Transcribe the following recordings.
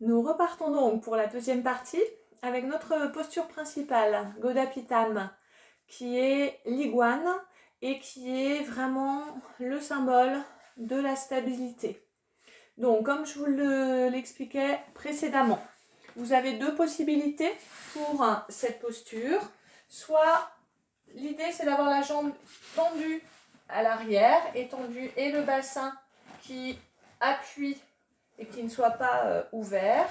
Nous repartons donc pour la deuxième partie avec notre posture principale, Godapitam, qui est l'iguane et qui est vraiment le symbole de la stabilité. Donc, comme je vous l'expliquais précédemment, vous avez deux possibilités pour cette posture. Soit l'idée c'est d'avoir la jambe tendue à l'arrière, étendue, et le bassin qui appuie et qui ne soit pas ouvert.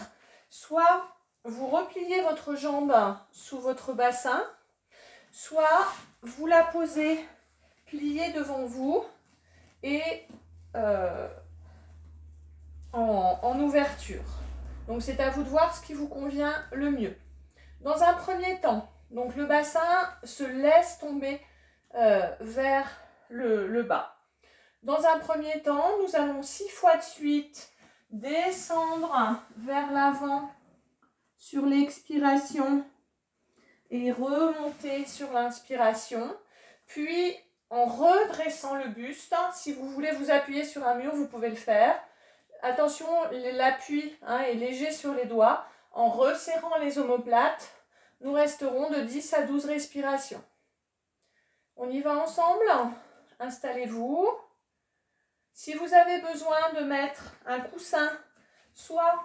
Soit vous repliez votre jambe sous votre bassin, soit vous la posez pliée devant vous et en ouverture. Donc c'est à vous de voir ce qui vous convient le mieux. Dans un premier temps, donc le bassin se laisse tomber vers le bas. Dans un premier temps, nous allons 6 fois de suite descendre vers l'avant sur l'expiration et remonter sur l'inspiration. Puis, en redressant le buste, si vous voulez vous appuyer sur un mur, vous pouvez le faire. Attention, l'appui est léger sur les doigts. En resserrant les omoplates, nous resterons de 10 à 12 respirations. On y va ensemble. Installez-vous. Si vous avez besoin de mettre un coussin, soit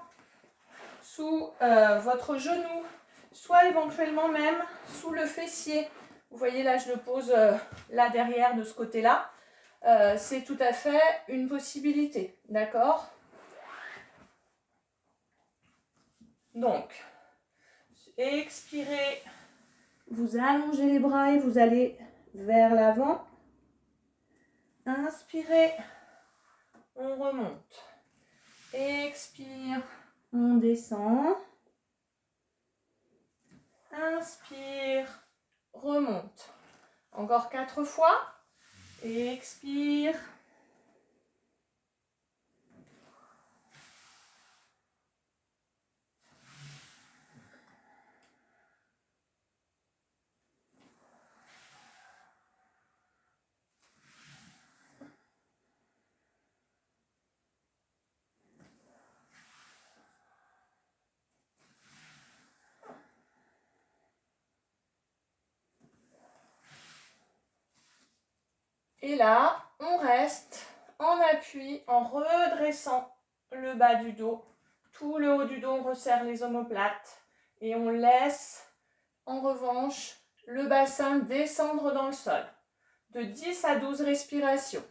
sous votre genou, soit éventuellement même sous le fessier. Vous voyez là, je le pose là derrière de ce côté-là. C'est tout à fait une possibilité, d'accord ? Donc, expirez, vous allongez les bras et vous allez vers l'avant. Inspirez, on remonte. Expire, on descend. Inspire, remonte. Encore 4 fois. Expire. Et là, on reste en appui, en redressant le bas du dos. Tout le haut du dos, on resserre les omoplates. Et on laisse, en revanche, le bassin descendre dans le sol. De 10 à 12 respirations.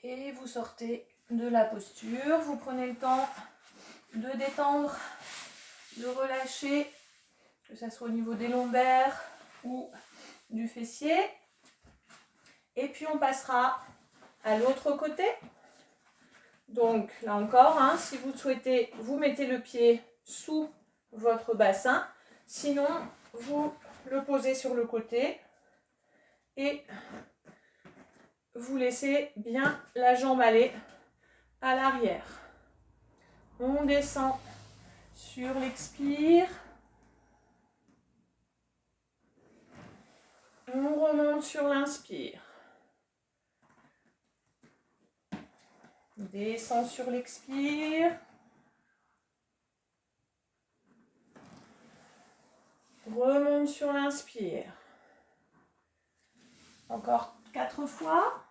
Et vous sortez de la posture. Vous prenez le temps de détendre, de relâcher, que ce soit au niveau des lombaires ou du fessier. Et puis on passera à l'autre côté. Donc là encore, si vous souhaitez, vous mettez le pied sous votre bassin. Sinon, vous le posez sur le côté et vous laissez bien la jambe aller à l'arrière. On descend sur l'expire. On remonte sur l'inspire. Descend sur l'expire. Remonte sur l'inspire. Encore 4 fois.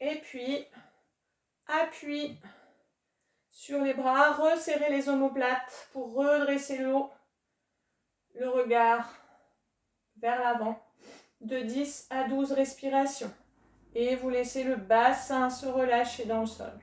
Et puis, appui sur les bras, resserrez les omoplates pour redresser le haut, le regard vers l'avant, de 10 à 12 respirations. Et vous laissez le bassin se relâcher dans le sol.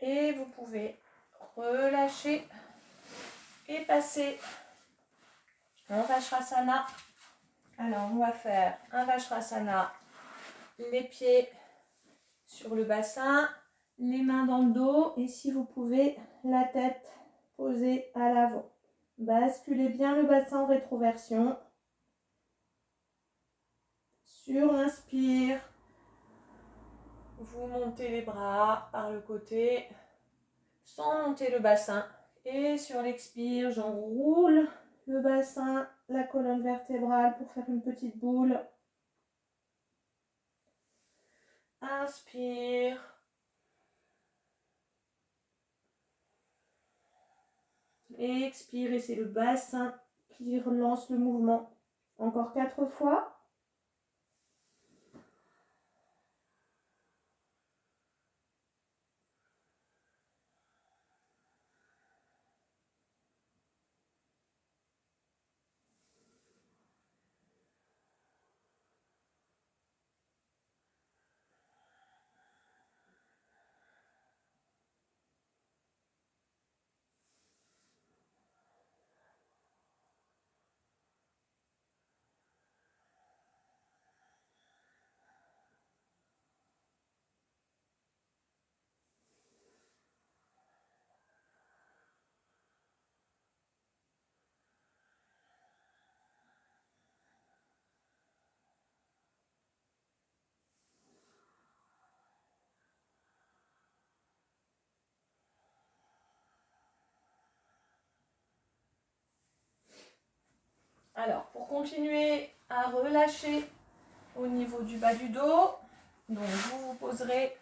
Et vous pouvez relâcher et passer en Vajrasana. Alors, on va faire un Vajrasana, les pieds sur le bassin, les mains dans le dos et si vous pouvez, la tête posée à l'avant. Basculez bien le bassin en rétroversion. Sur l'inspire, vous montez les bras par le côté sans monter le bassin. Et sur l'expire, j'enroule le bassin, la colonne vertébrale pour faire une petite boule. Inspire. Et expire, et c'est le bassin qui relance le mouvement. Encore 4 fois. Alors, pour continuer à relâcher au niveau du bas du dos, donc vous vous poserez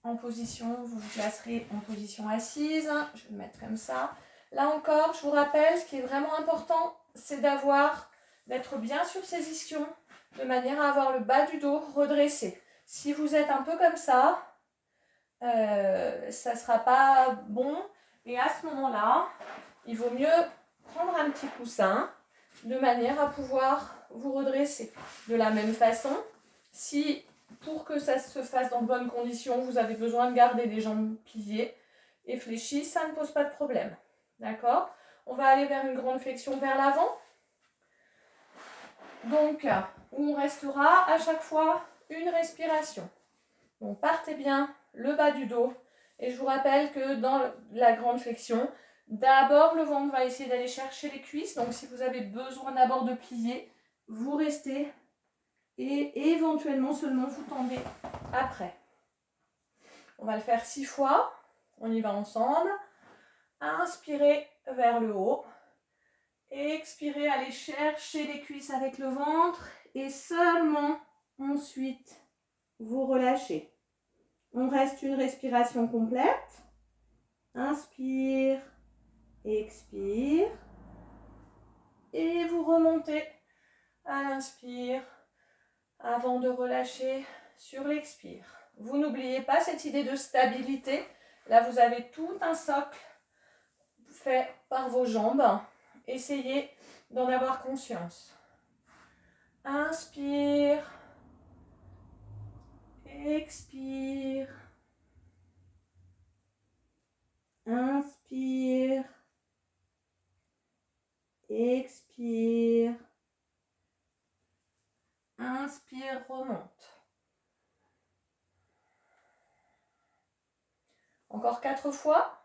en position, vous vous placerez en position assise. Je vais le mettre comme ça. Là encore, je vous rappelle, ce qui est vraiment important, c'est d'être bien sur ses ischions, de manière à avoir le bas du dos redressé. Si vous êtes un peu comme ça ne sera pas bon. Et à ce moment-là, il vaut mieux prendre un petit coussin de manière à pouvoir vous redresser. De la même façon, si pour que ça se fasse dans de bonnes conditions, vous avez besoin de garder les jambes pliées et fléchies, ça ne pose pas de problème. D'accord ? On va aller vers une grande flexion vers l'avant. Donc, où on restera à chaque fois une respiration. Donc, partez bien le bas du dos. Et je vous rappelle que dans la grande flexion, d'abord le ventre va essayer d'aller chercher les cuisses. Donc, si vous avez besoin d'abord de plier, vous restez et éventuellement seulement vous tendez après. On va le faire 6 fois. On y va ensemble. Inspirez vers le haut. Expirez, allez chercher les cuisses avec le ventre. Et seulement ensuite, vous relâchez. On reste une respiration complète. Inspire, expire. Et vous remontez à l'inspire avant de relâcher sur l'expire. Vous n'oubliez pas cette idée de stabilité. Là, vous avez tout un socle fait par vos jambes. Essayez d'en avoir conscience. Inspire. Expire. Inspire. Expire. Inspire, remonte. Encore 4 fois.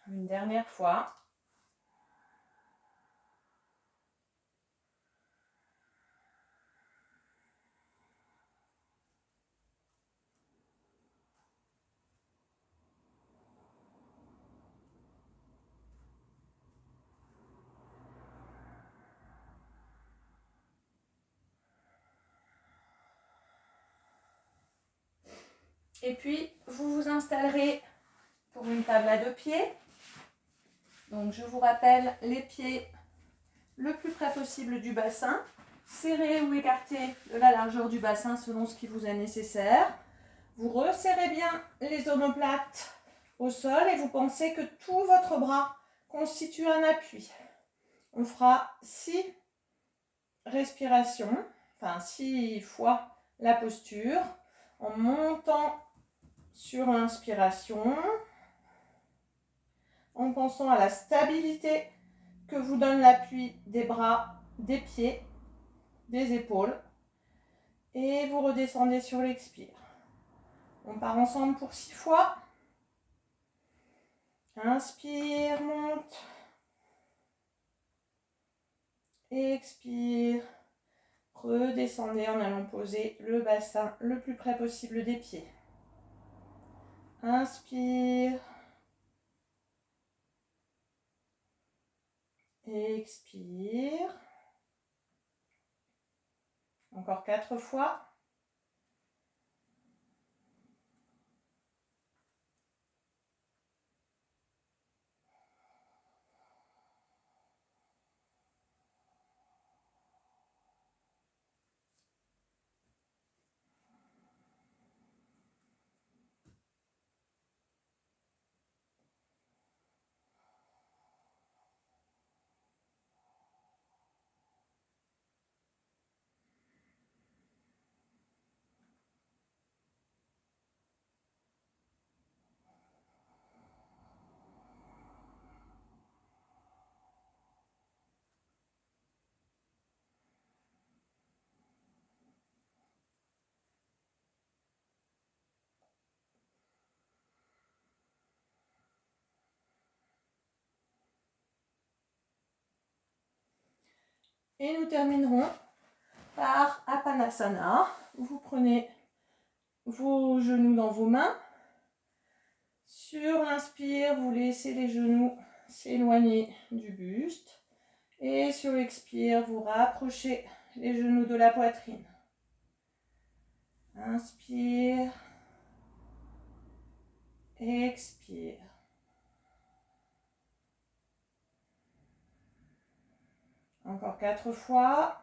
Une dernière fois. Et puis, vous vous installerez pour une table à 2 pieds. Donc, je vous rappelle les pieds le plus près possible du bassin. Serrez ou écartez de la largeur du bassin selon ce qui vous est nécessaire. Vous resserrez bien les omoplates au sol et vous pensez que tout votre bras constitue un appui. On fera 6 respirations, enfin 6 fois la posture en montant sur l'inspiration, en pensant à la stabilité que vous donne l'appui des bras, des pieds, des épaules. Et vous redescendez sur l'expire. On part ensemble pour 6 fois. Inspire, monte. Expire. Redescendez en allant poser le bassin le plus près possible des pieds. Inspire. Expire. Encore 4 fois. Et nous terminerons par Apanasana. Vous prenez vos genoux dans vos mains. Sur l'inspire, vous laissez les genoux s'éloigner du buste. Et sur l'expire, vous rapprochez les genoux de la poitrine. Inspire. Expire. Encore 4 fois.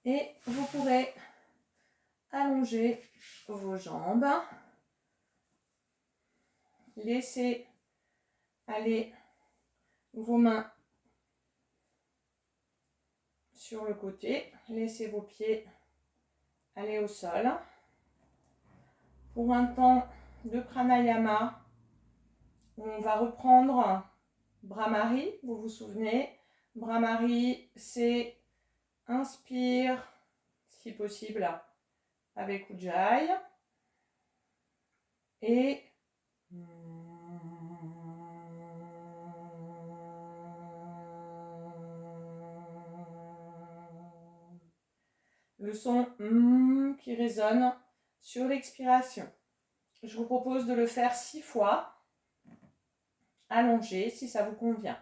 Et vous pourrez allonger vos jambes. Laissez aller vos mains sur le côté. Laissez vos pieds aller au sol. Pour un temps de pranayama, on va reprendre Bhramari. Vous vous souvenez, Bhramari, c'est inspire, si possible, avec Ujjayi. Et le son qui résonne sur l'expiration. Je vous propose de le faire 6 fois, allongé, si ça vous convient.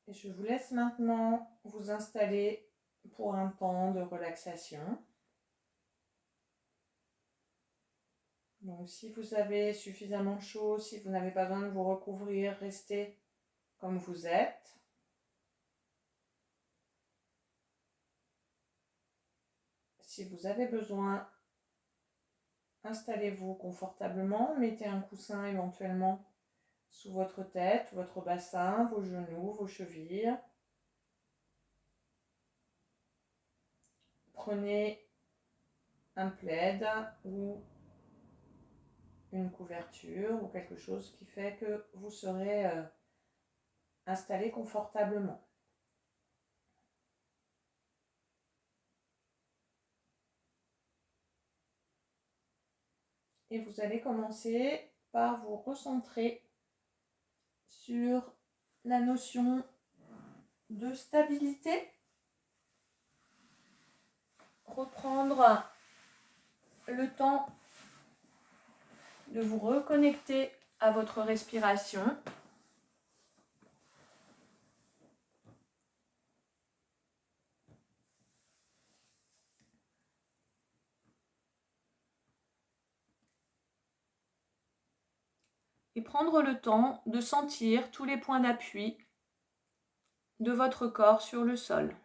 Et je vous laisse maintenant vous installer pour un temps de relaxation. Donc si vous avez suffisamment chaud, si vous n'avez pas besoin de vous recouvrir, restez comme vous êtes. Si vous avez besoin, installez-vous confortablement, mettez un coussin éventuellement sous votre tête, votre bassin, vos genoux, vos chevilles. Prenez un plaid ou une couverture ou quelque chose qui fait que vous serez installé confortablement. Et vous allez commencer par vous recentrer sur la notion de stabilité. Reprendre le temps de vous reconnecter à votre respiration. Et prendre le temps de sentir tous les points d'appui de votre corps sur le sol.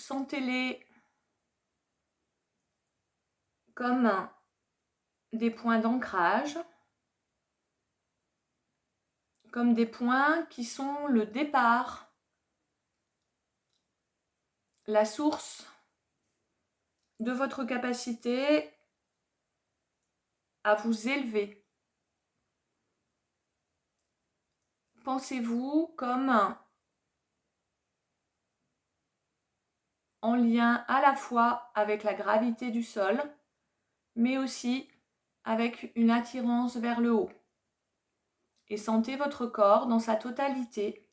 Sentez-les comme des points d'ancrage, comme des points qui sont le départ, la source de votre capacité à vous élever. Pensez-vous comme en lien à la fois avec la gravité du sol, mais aussi avec une attirance vers le haut. Et sentez votre corps dans sa totalité.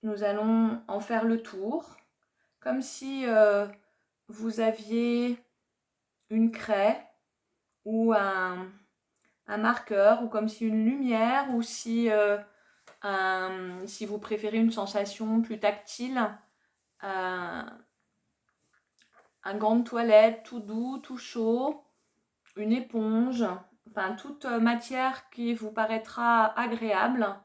Nous allons en faire le tour, comme si vous aviez une craie ou un marqueur, ou comme si une lumière, ou si vous préférez une sensation plus tactile, un gant de toilette tout doux, tout chaud, une éponge, enfin toute matière qui vous paraîtra agréable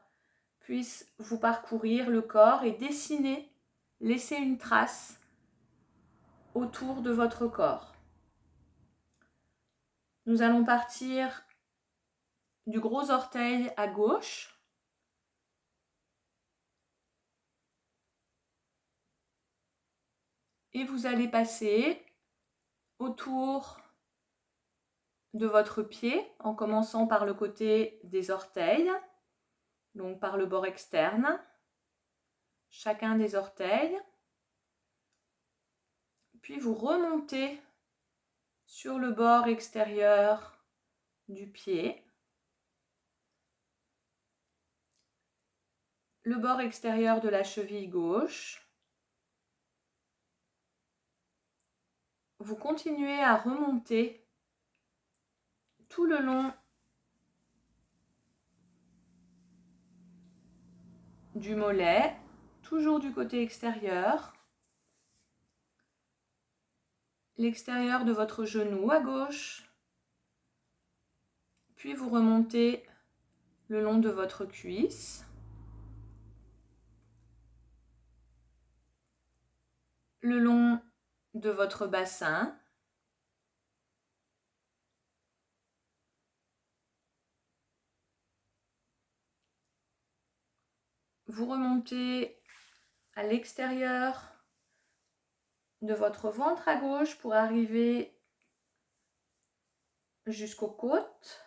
puisse vous parcourir le corps et dessiner, laisser une trace autour de votre corps. Nous allons partir du gros orteil à gauche, et vous allez passer autour de votre pied en commençant par le côté des orteils, donc par le bord externe, chacun des orteils, puis vous remontez sur le bord extérieur du pied, le bord extérieur de la cheville gauche. Vous continuez à remonter tout le long du mollet, toujours du côté extérieur, l'extérieur de votre genou à gauche, puis vous remontez le long de votre cuisse, le long de votre bassin, vous remontez à l'extérieur de votre ventre à gauche pour arriver jusqu'aux côtes,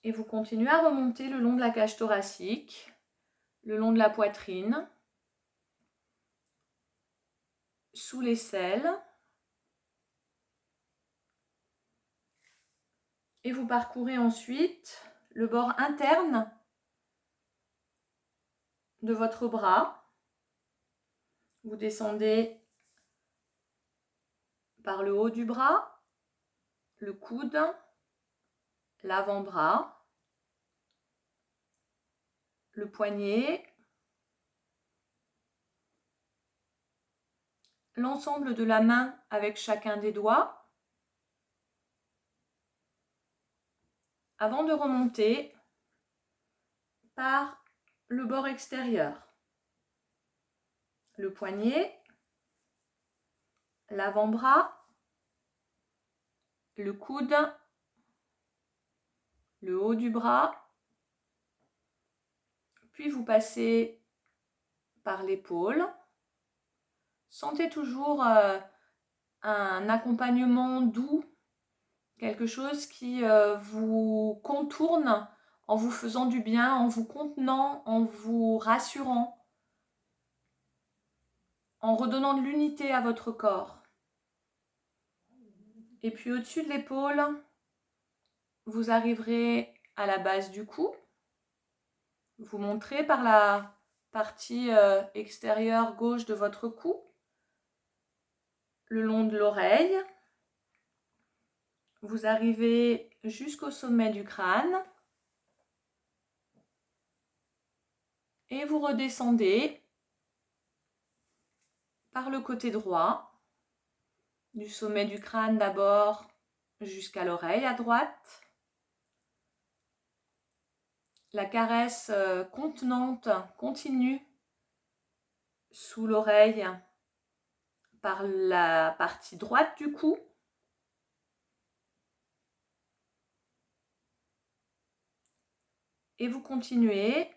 et vous continuez à remonter le long de la cage thoracique, le long de la poitrine, sous l'aisselle, et vous parcourez ensuite le bord interne de votre bras. Vous descendez par le haut du bras, le coude, l'avant-bras, le poignet, l'ensemble de la main avec chacun des doigts, avant de remonter par le bord extérieur. Le poignet, l'avant-bras, le coude, le haut du bras, puis vous passez par l'épaule. Sentez toujours un accompagnement doux, quelque chose qui vous contourne en vous faisant du bien, en vous contenant, en vous rassurant, en redonnant de l'unité à votre corps. Et puis au-dessus de l'épaule, vous arriverez à la base du cou. Vous montrez par la partie extérieure gauche de votre cou, le long de l'oreille. Vous arrivez jusqu'au sommet du crâne. Et vous redescendez par le côté droit, du sommet du crâne d'abord jusqu'à l'oreille à droite. la caresse contenante continue sous l'oreille par la partie droite du cou. Et vous continuez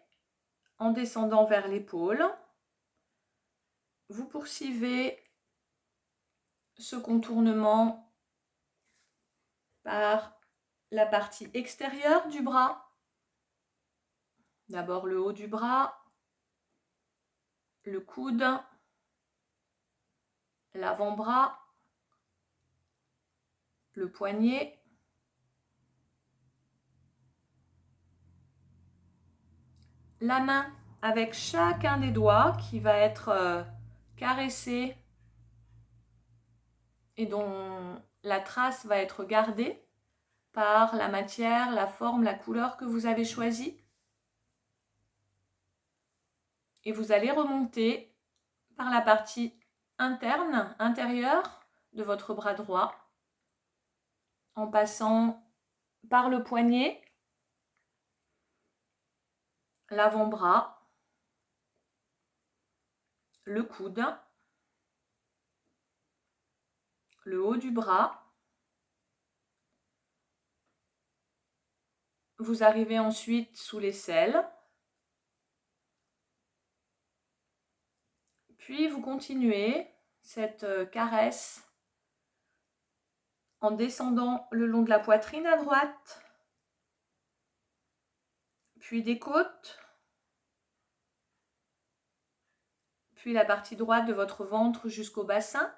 en descendant vers l'épaule. Vous poursuivez ce contournement par la partie extérieure du bras. D'abord le haut du bras, le coude, l'avant-bras, le poignet, la main avec chacun des doigts qui va être caressé et dont la trace va être gardée par la matière, la forme, la couleur que vous avez choisie. Et vous allez remonter par la partie intérieure de votre bras droit, en passant par le poignet, l'avant-bras, le coude, le haut du bras. Vous arrivez ensuite sous l'aisselle. Puis vous continuez cette caresse en descendant le long de la poitrine à droite, puis des côtes, puis la partie droite de votre ventre jusqu'au bassin.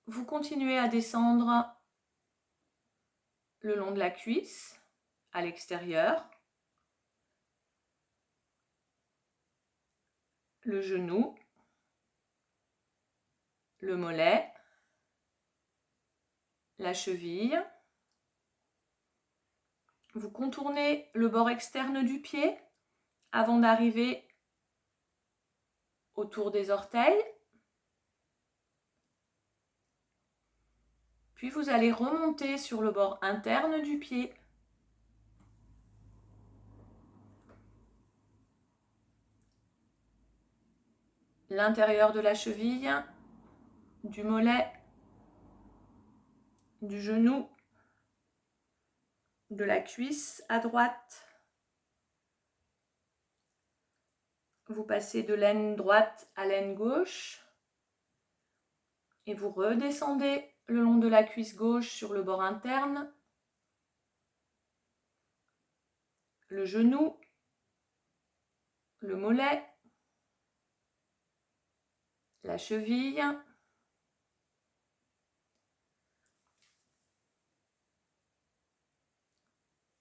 Vous continuez à descendre le long de la cuisse à l'extérieur, le genou, le mollet, la cheville. Vous contournez le bord externe du pied avant d'arriver autour des orteils. Puis vous allez remonter sur le bord interne du pied. L'intérieur de la cheville, du mollet, du genou, de la cuisse à droite. Vous passez de l'aine droite à l'aine gauche et vous redescendez le long de la cuisse gauche sur le bord interne, le genou, le mollet, la cheville,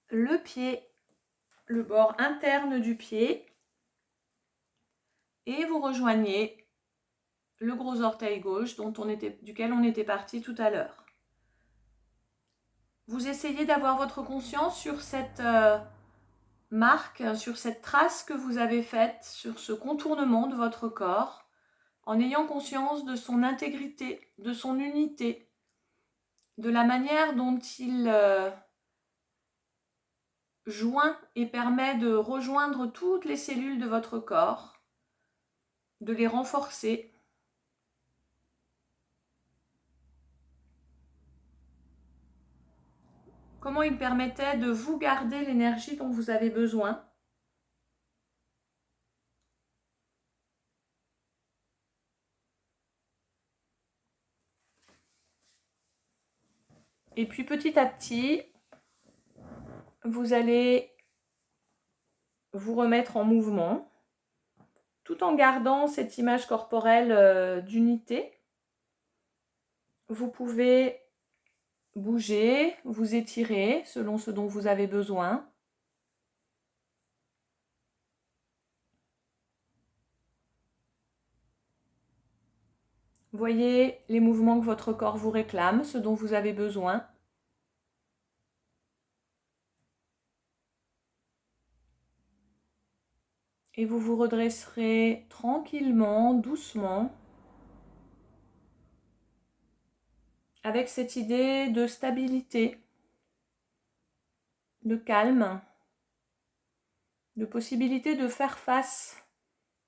le pied, le bord interne du pied, et vous rejoignez le gros orteil gauche duquel on était parti tout à l'heure. Vous essayez d'avoir votre conscience sur cette marque, sur cette trace que vous avez faite, sur ce contournement de votre corps, en ayant conscience de son intégrité, de son unité, de la manière dont il joint et permet de rejoindre toutes les cellules de votre corps, de les renforcer. Comment il permettait de vous garder l'énergie dont vous avez besoin. Et puis petit à petit, vous allez vous remettre en mouvement, tout en gardant cette image corporelle d'unité. Vous pouvez bouger, vous étirer selon ce dont vous avez besoin. Voyez les mouvements que votre corps vous réclame, ce dont vous avez besoin. Et vous vous redresserez tranquillement, doucement, avec cette idée de stabilité, de calme, de possibilité de faire face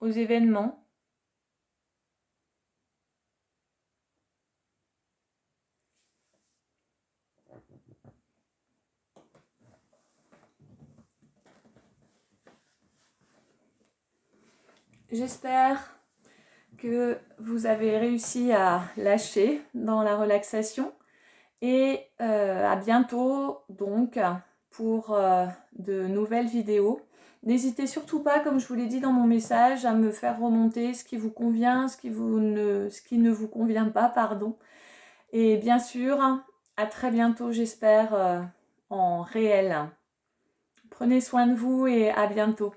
aux événements. J'espère que vous avez réussi à lâcher dans la relaxation et à bientôt donc pour de nouvelles vidéos. N'hésitez surtout pas, comme je vous l'ai dit dans mon message, à me faire remonter ce qui vous convient, ce qui ne vous convient pas, pardon. Et bien sûr, à très bientôt, j'espère, en réel. Prenez soin de vous et à bientôt.